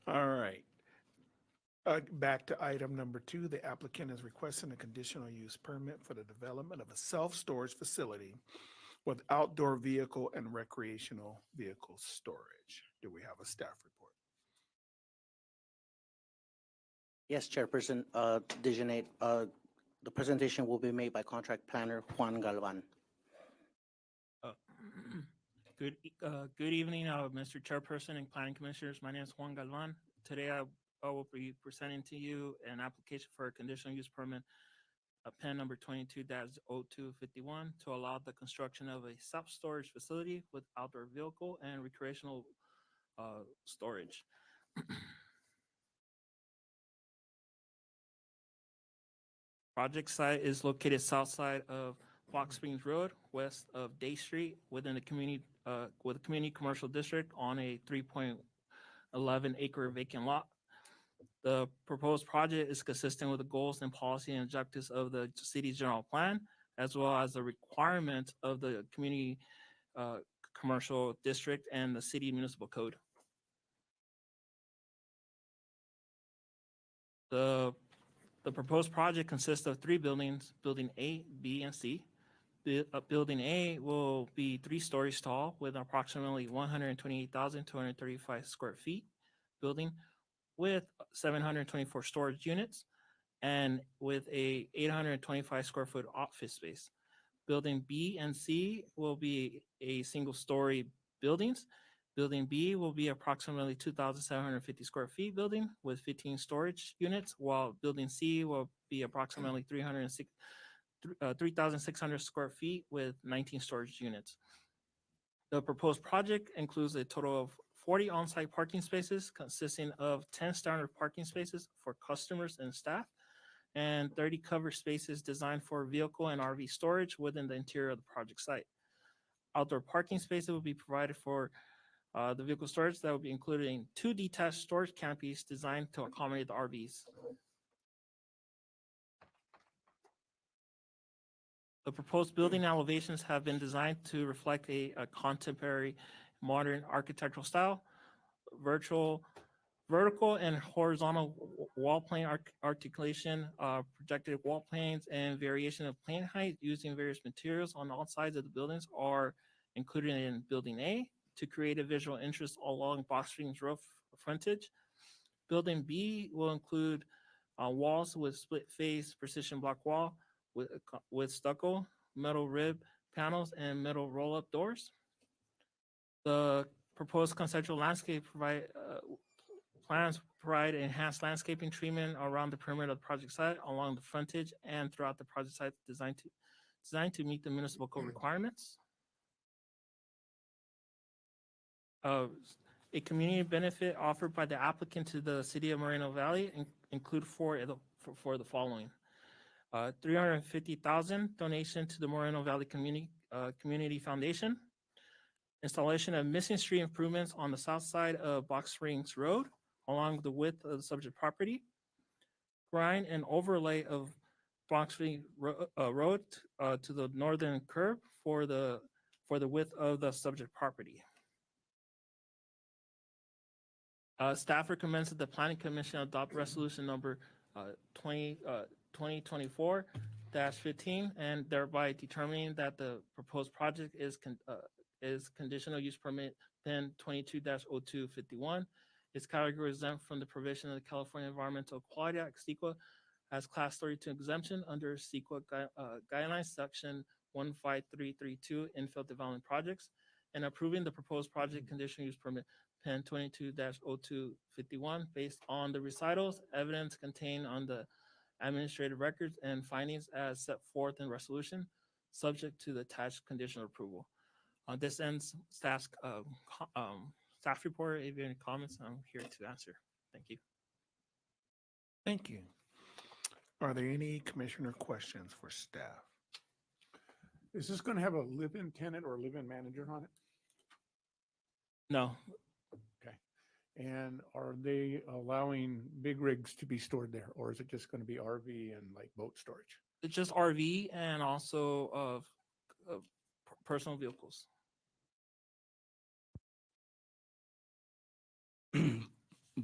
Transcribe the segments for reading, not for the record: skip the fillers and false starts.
All right. Back to item number 2, the applicant is requesting a conditional use permit for the development of a self-storage facility with outdoor vehicle and recreational vehicle storage. Do we have a staff report? Yes, Chairperson, designate, the presentation will be made by contract planner Juan Galvan. Uh, good evening, Mr. Chairperson and Planning Commissioners. My name is Juan Galvan. Today, I will be presenting to you an application for a conditional use permit, PEN number 22-0251, to allow the construction of a self-storage facility with outdoor vehicle and recreational storage. Project site is located south side of Fox Springs Road, west of Day Street, within the community, with a community commercial district on a 3.11 acre vacant lot. The proposed project is consistent with the goals and policy and objectives of the city's general plan, as well as the requirements of the community commercial district and the city municipal code. The proposed project consists of 3 buildings, Building A, B, and C. Building A will be 3 stories tall with approximately 128,235 square feet building with 724 storage units and with a 825 square foot office space. Building B and C will be a single story buildings. Building B will be approximately 2,750 square feet building with 15 storage units, while Building C will be approximately 3,600 square feet with 19 storage units. The proposed project includes a total of 40 on-site parking spaces consisting of 10 standard parking spaces for customers and staff and 30 covered spaces designed for vehicle and RV storage within the interior of the project site. Outdoor parking spaces will be provided for the vehicle storage that will be included in 2 detached storage canopies designed to accommodate the RVs. The proposed building elevations have been designed to reflect a contemporary modern architectural style, vertical and horizontal wall plane articulation, projected wall planes, and variation of plane height using various materials on all sides of the buildings are included in Building A to create a visual interest along Box Springs roof frontage. Building B will include walls with split face precision block wall with stucco, metal rib panels, and metal roll-up doors. The proposed conceptual landscape plans provide enhanced landscaping treatment around the perimeter of the project site, along the frontage, and throughout the project site designed to meet the municipal code requirements. A community benefit offered by the applicant to the city of Moreno Valley include for the following. 350,000 donation to the Moreno Valley Community Foundation. Installation of missing street improvements on the south side of Box Springs Road along the width of the subject property. Grind and overlay of Box Springs Road to the northern curb for the width of the subject property. Staff recommends that the Planning Commission adopt resolution number 2024-15 and thereby determining that the proposed project is conditional use permit PEN 22-0251. Its category is exempt from the provision of the California Environmental Quality Act, CEQA, as Class 32 exemption under CEQA guidelines, section 15332, infill development projects, and approving the proposed project conditional use permit PEN 22-0251 based on the recitals, evidence contained on the administrative records, and findings as set forth in resolution, subject to the attached conditional approval. This ends staff report. If you have any comments, I'm here to answer. Thank you. Thank you. Are there any commissioner questions for staff? Is this going to have a live-in tenant or a live-in manager on it? No, And are they allowing big rigs to be stored there, or is it just going to be RV and like boat storage? it's just RV and also of personal vehicles.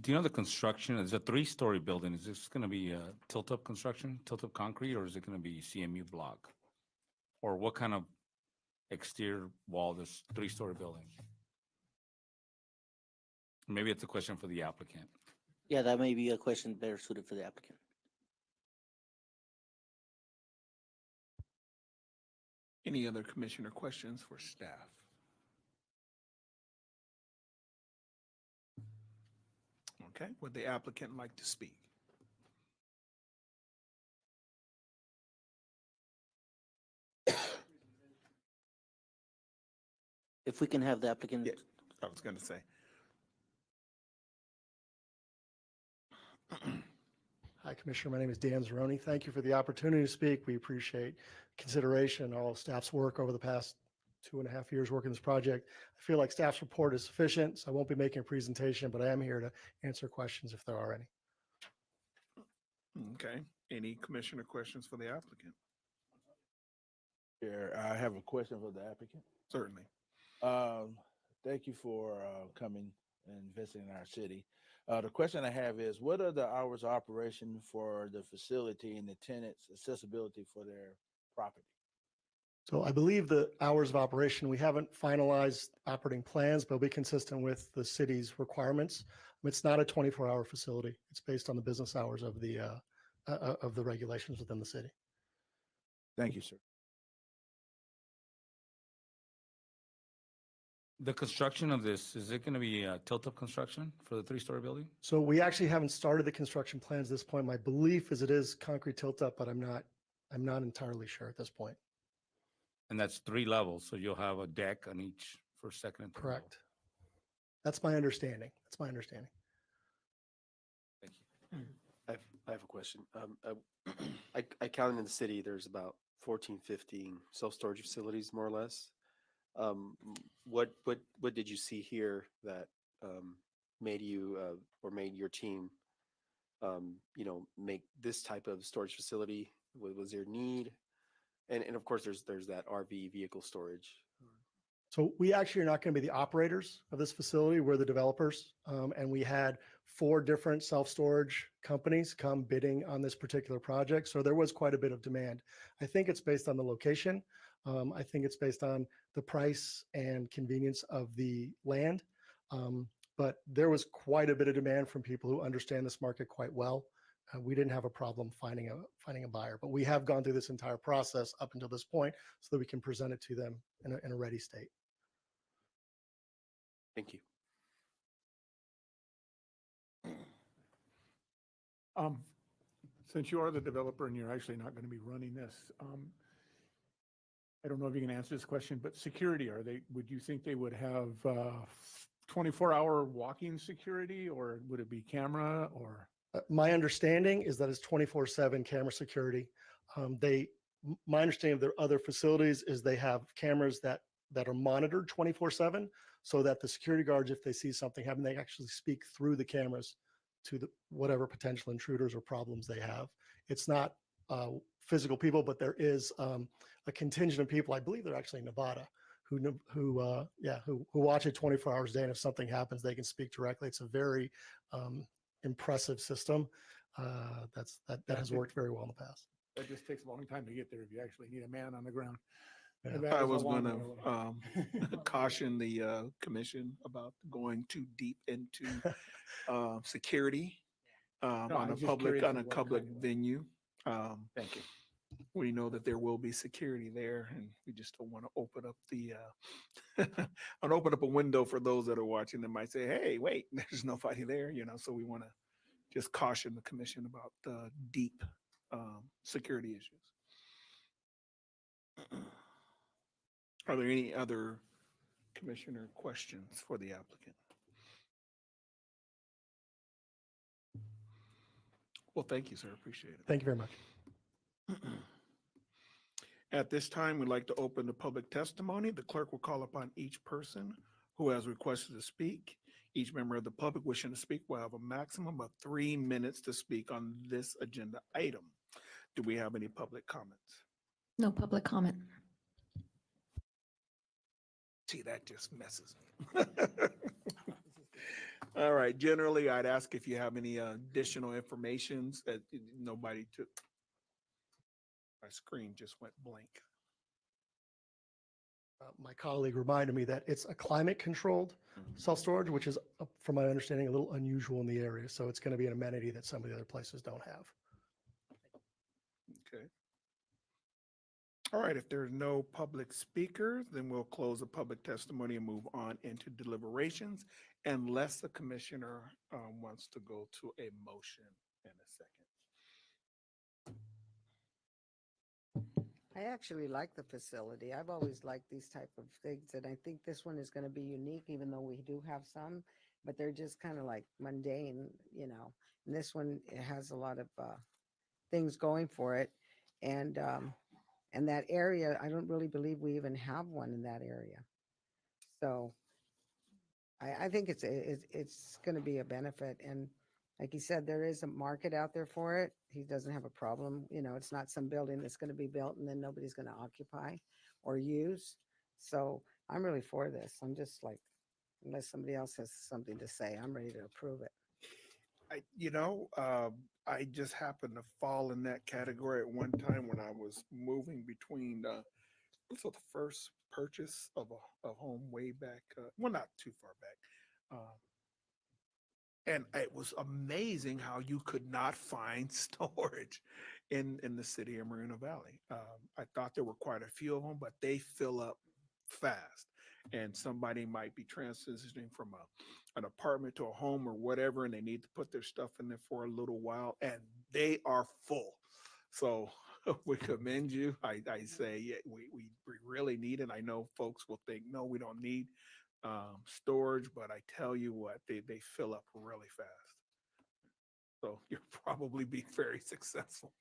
Do you know the construction? It's a 3-story building. Is this going to be tilt-up construction, tilt-up concrete, or is it going to be CMU block? Or what kind of exterior wall this 3-story building? Maybe it's a question for the applicant. Yeah, that may be a question better suited for the applicant. Any other commissioner questions for staff? Okay, would the applicant like to speak? If we can have the applicant, Yeah. I was going to say. Hi, Commissioner. My name is Dan Zeroni. Thank you for the opportunity to speak. We appreciate consideration, all of staff's work over the past 2.5 years working this project. I feel like staff's report is sufficient, so I won't be making a presentation, but I am here to answer questions if there are any. Okay, any commissioner questions for the applicant? Chair, I have a question for the applicant. Certainly. Thank you for coming and visiting our city. The question I have is, what are the hours of operation for the facility and the tenants' accessibility for their property? So I believe the hours of operation, we haven't finalized operating plans, but it'll be consistent with the city's requirements. It's not a 24-hour facility. It's based on the business hours of the regulations within the city. Thank you, sir. The construction of this, is it going to be tilt-up construction for the 3-story building? So we actually haven't started the construction plans at this point. My belief is it is concrete tilt up, but I'm not entirely sure at this point. And that's 3 levels, so you'll have a deck on each first, second, and third level. Correct. That's my understanding. That's my understanding. Thank you. I have a question. I counted in the city, there's about 14, 15 self-storage facilities, more or less. What did you see here that made you or made your team, make this type of storage facility? Was there need? And of course, there's that RV vehicle storage. So we actually are not going to be the operators of this facility. We're the developers. And we had 4 different self-storage companies come bidding on this particular project. So there was quite a bit of demand. I think it's based on the location. I think it's based on the price and convenience of the land. But there was quite a bit of demand from people who understand this market quite well. We didn't have a problem finding a buyer, but we have gone through this entire process up until this point so that we can present it to them in a ready state. Thank you. Since you are the developer and you're actually not going to be running this, I don't know if you can answer this question, but security, would you think they would have 24-hour walking security, or would it be camera, or? My understanding is that it's 24/7 camera security. My understanding of their other facilities is they have cameras that are monitored 24/7, so that the security guards, if they see something happen, they actually speak through the cameras to whatever potential intruders or problems they have. It's not physical people, but there is a contingent of people. I believe they're actually in Nevada who watch it 24 hours a day, and if something happens, they can speak directly. It's a very impressive system that has worked very well in the past. That just takes a long time to get there if you actually need a man on the ground. Yeah. And that I is a was long going way away. to caution the commission about going too deep into security I on a was just public curious of what kind of- venue. Thank you. We know that there will be security there, and we just don't want to open up open up a window for those that are watching that might say, "Hey, wait, there's nobody there," So we want to just caution the commission about the deep security issues. Are there any other commissioner questions for the applicant? Well, thank you, sir. Appreciate it. Thank you very much. At this time, we'd like to open the public testimony. The clerk will call upon each person who has requested to speak. Each member of the public wishing to speak will have a maximum of 3 minutes to speak on this agenda item. Do we have any public comments? No public comment. See, that just messes me. All right, generally, I'd ask if you have any additional informations that nobody took. My screen just went blank. My colleague reminded me that it's a climate-controlled self-storage, which is, from my understanding, a little unusual in the area. So it's going to be an amenity that some of the other places don't have. Okay. All right, if there's no public speakers, then we'll close the public testimony and move on into deliberations, unless the commissioner wants to go to a motion in a second. I actually like the facility. I've always liked these type of things, and I think this one is going to be unique, even though we do have some, but they're just kind of like mundane, you know. And this one, it has a lot of things going for it, and that area, I don't really believe we even have one in that area. So I think it's going to be a benefit, and like he said, there is a market out there for it. He doesn't have a problem. You know, it's not some building that's going to be built and then nobody's going to occupy or use. So I'm really for this. I'm just like, unless somebody else has something to say, I'm ready to approve it. I just happened to fall in that category at one time when I was moving between, what's the first purchase of a home way back, well, not too far back. And it was amazing how you could not find storage in the city of Moreno Valley. I thought there were quite a few of them, but they fill up fast. And somebody might be transitioning from an apartment to a home or whatever, and they need to put their stuff in there for a little while, and they are full. So we commend you. I say, yeah, we really need it. I know folks will think, no, we don't need storage, but I tell you what, they fill up really fast. So you'll probably be very successful.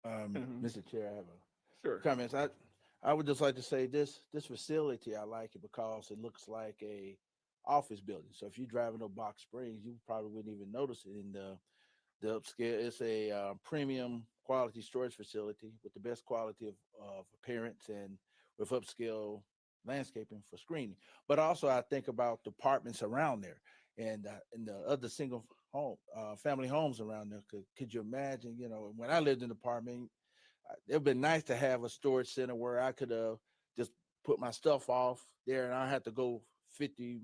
Mr. Chair, I have a Sure. comments. I would just like to say this facility, I like it because it looks like a office building. So if you're driving to Box Springs, you probably wouldn't even notice it in the upscale. It's a premium quality storage facility with the best quality of appearance and with upscale landscaping for screening. But also I think about the apartments around there and the other single home family homes around there. Could you imagine, you know, when I lived in an apartment, it would be nice to have a storage center where I could just put my stuff off there and I had to go 50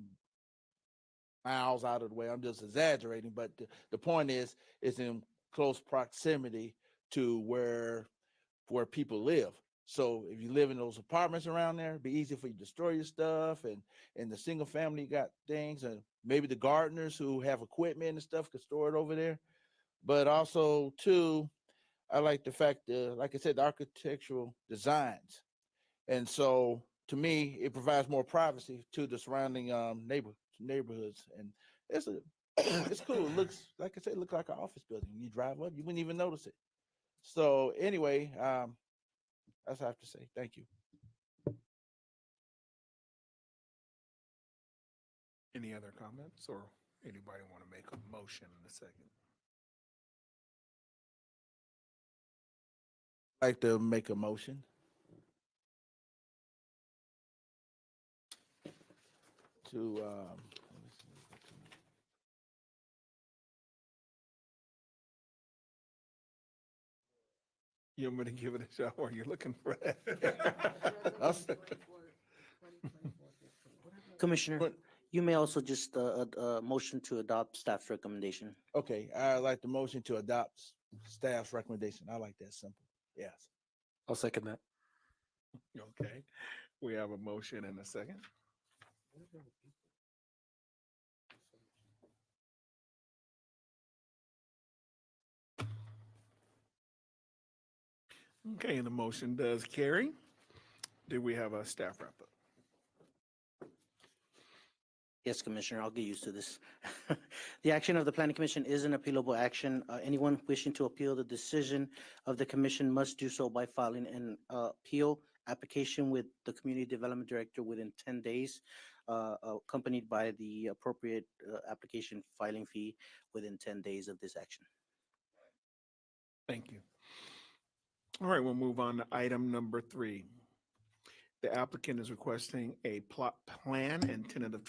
miles out of the way. I'm just exaggerating, but the point is, it's in close proximity to where people live. So if you live in those apartments around there, it'd be easy for you to store your stuff, and the single family got things, and maybe the gardeners who have equipment and stuff could store it over there. But also too, I like the fact that, like I said, the architectural designs. And so to me, it provides more privacy to the surrounding neighborhoods. And it's cool. It looks, like I said, it looks like an office building. You drive up, you wouldn't even notice it. So anyway, that's what I have to say. Thank you. Any other comments, or anybody want to make a motion in a second? I'd like to make a motion to You want me to give it a shot while you're looking for that? Commissioner, But- you may also just motion to adopt staff's recommendation. Okay, I'd like the motion to adopt staff's recommendation. I like that simple. Yes. I'll second that. Okay, we have a motion and a second. Okay, and the motion does carry. Do we have a staff wrap up? Yes, Commissioner, I'll get used to this. The action of the Planning Commission is an appealable action. Anyone wishing to appeal the decision of the commission must do so by filing an appeal application with the Community Development Director within 10 days, accompanied by the appropriate application filing fee within 10 days of this action. Thank you. All right, we'll move on to item number 3. The applicant is requesting a plot plan and tentative